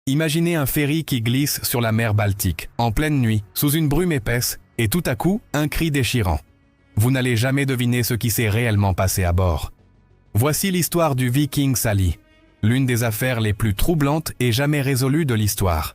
Imaginez un ferry qui glisse sur la mer Baltique, en pleine nuit, sous une brume épaisse, et tout à coup, un cri déchirant. Vous n'allez jamais deviner ce qui s'est réellement passé à bord. Voici l'histoire du Viking Sally, l'une des affaires les plus troublantes et jamais résolues de l'histoire.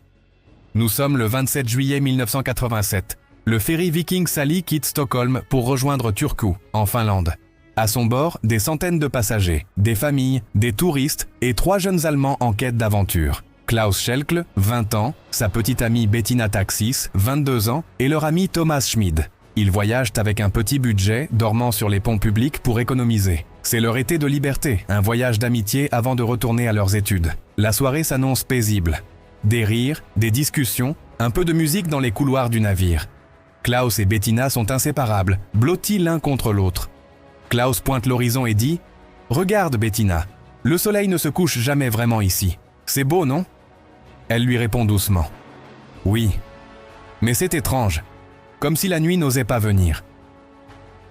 Nous sommes le 27 juillet 1987. Le ferry Viking Sally quitte Stockholm pour rejoindre Turku, en Finlande. À son bord, des centaines de passagers, des familles, des touristes et 3 jeunes Allemands en quête d'aventure. Klaus Schelkle, 20 ans, sa petite amie Bettina Taxis, 22 ans, et leur ami Thomas Schmid. Ils voyagent avec un petit budget, dormant sur les ponts publics pour économiser. C'est leur été de liberté, un voyage d'amitié avant de retourner à leurs études. La soirée s'annonce paisible. Des rires, des discussions, un peu de musique dans les couloirs du navire. Klaus et Bettina sont inséparables, blottis l'un contre l'autre. Klaus pointe l'horizon et dit « Regarde Bettina, le soleil ne se couche jamais vraiment ici. C'est beau, non ?» Elle lui répond doucement « Oui, mais c'est étrange, comme si la nuit n'osait pas venir. »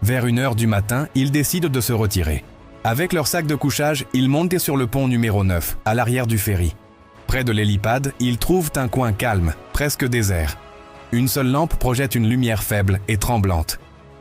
Vers 1h du matin, ils décident de se retirer. Avec leur sac de couchage, ils montent sur le pont numéro 9, à l'arrière du ferry. Près de l'hélipade, ils trouvent un coin calme, presque désert. Une seule lampe projette une lumière faible et tremblante.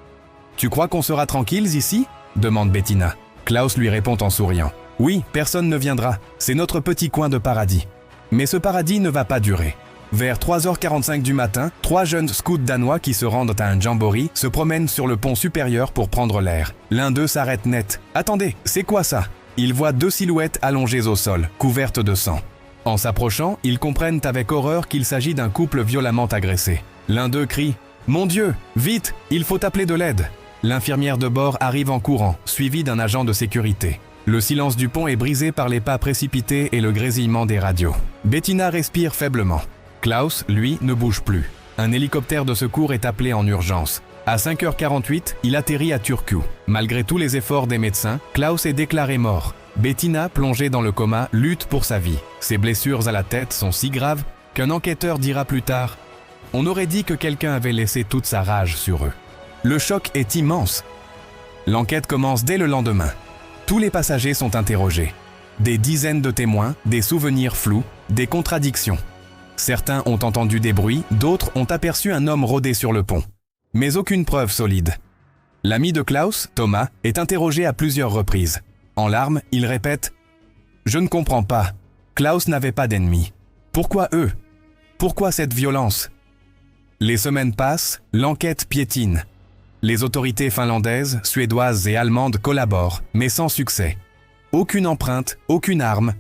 « Tu crois qu'on sera tranquilles ici ?» demande Bettina. Klaus lui répond en souriant. « Oui, personne ne viendra, c'est notre petit coin de paradis. » Mais ce paradis ne va pas durer. Vers 3h45 du matin, 3 jeunes scouts danois qui se rendent à un jamboree se promènent sur le pont supérieur pour prendre l'air. L'un d'eux s'arrête net. « Attendez, c'est quoi ça ?» Ils voient 2 silhouettes allongées au sol, couvertes de sang. En s'approchant, ils comprennent avec horreur qu'il s'agit d'un couple violemment agressé. L'un d'eux crie « Mon Dieu, vite, il faut appeler de l'aide !» L'infirmière de bord arrive en courant, suivie d'un agent de sécurité. Le silence du pont est brisé par les pas précipités et le grésillement des radios. Bettina respire faiblement. Klaus, lui, ne bouge plus. Un hélicoptère de secours est appelé en urgence. À 5h48, il atterrit à Turku. Malgré tous les efforts des médecins, Klaus est déclaré mort. Bettina, plongée dans le coma, lutte pour sa vie. Ses blessures à la tête sont si graves qu'un enquêteur dira plus tard « On aurait dit que quelqu'un avait laissé toute sa rage sur eux ». Le choc est immense. L'enquête commence dès le lendemain. Tous les passagers sont interrogés. Des dizaines de témoins, des souvenirs flous, des contradictions. Certains ont entendu des bruits, d'autres ont aperçu un homme rôder sur le pont. Mais aucune preuve solide. L'ami de Klaus, Thomas, est interrogé à plusieurs reprises. En larmes, il répète « Je ne comprends pas. Klaus n'avait pas d'ennemis. Pourquoi eux? Pourquoi cette violence ?» Les semaines passent, l'enquête piétine. Les autorités finlandaises, suédoises et allemandes collaborent, mais sans succès. Aucune empreinte, aucune arme.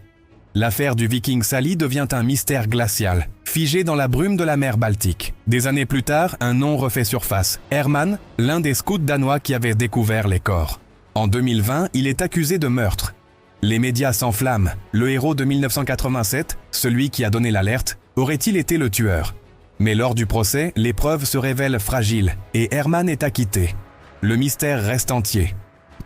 L'affaire du Viking Sally devient un mystère glacial, figé dans la brume de la mer Baltique. Des années plus tard, un nom refait surface. Herman, l'un des scouts danois qui avait découvert les corps. En 2020, il est accusé de meurtre. Les médias s'enflamment. Le héros de 1987, celui qui a donné l'alerte, aurait-il été le tueur? Mais lors du procès, les preuves se révèlent fragiles et Herman est acquitté. Le mystère reste entier.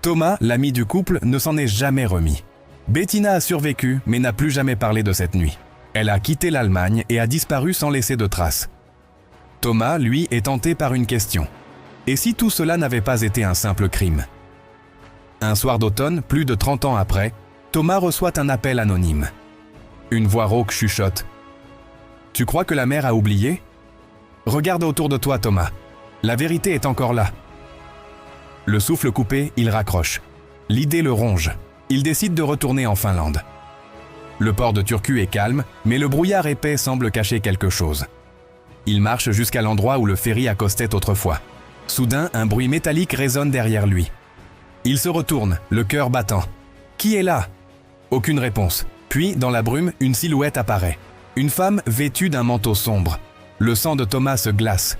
Thomas, l'ami du couple, ne s'en est jamais remis. Bettina a survécu mais n'a plus jamais parlé de cette nuit. Elle a quitté l'Allemagne et a disparu sans laisser de traces. Thomas, lui, est hanté par une question. Et si tout cela n'avait pas été un simple crime? Un soir d'automne, plus de 30 ans après, Thomas reçoit un appel anonyme. Une voix rauque chuchote. « Tu crois que la mer a oublié? Regarde autour de toi, Thomas. La vérité est encore là. » Le souffle coupé, il raccroche. L'idée le ronge. Il décide de retourner en Finlande. Le port de Turku est calme, mais le brouillard épais semble cacher quelque chose. Il marche jusqu'à l'endroit où le ferry accostait autrefois. Soudain, un bruit métallique résonne derrière lui. Il se retourne, le cœur battant. Qui est là? Aucune réponse. Puis, dans la brume, une silhouette apparaît. Une femme vêtue d'un manteau sombre. Le sang de Thomas se glace.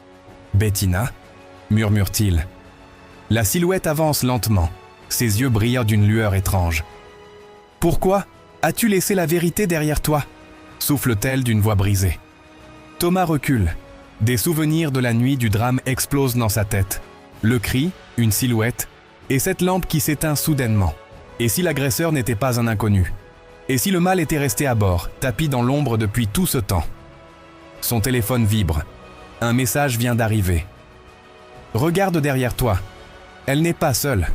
« Bettina » murmure-t-il. La silhouette avance lentement. Ses yeux brillent d'une lueur étrange. « Pourquoi as-tu laissé la vérité derrière toi ?» souffle-t-elle d'une voix brisée. Thomas recule. Des souvenirs de la nuit du drame explosent dans sa tête. Le cri, une silhouette, et cette lampe qui s'éteint soudainement. Et si l'agresseur n'était pas un inconnu? Et si le mal était resté à bord, tapi dans l'ombre depuis tout ce temps? Son téléphone vibre. Un message vient d'arriver. « Regarde derrière toi. Elle n'est pas seule. »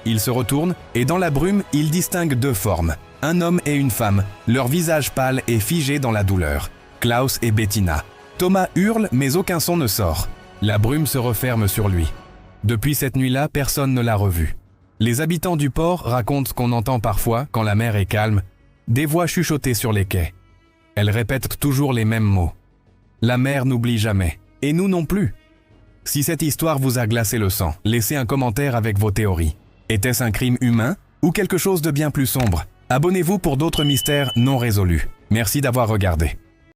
Il se retourne et dans la brume, il distingue 2 formes. Un homme et une femme, leur visage pâle et figé dans la douleur. Klaus et Bettina. Thomas hurle, mais aucun son ne sort. La brume se referme sur lui. Depuis cette nuit-là, personne ne l'a revu. Les habitants du port racontent ce qu'on entend parfois, quand la mer est calme, des voix chuchotées sur les quais. Elles répètent toujours les mêmes mots. La mer n'oublie jamais. Et nous non plus. Si cette histoire vous a glacé le sang, laissez un commentaire avec vos théories. Était-ce un crime humain ou quelque chose de bien plus sombre? Abonnez-vous pour d'autres mystères non résolus. Merci d'avoir regardé.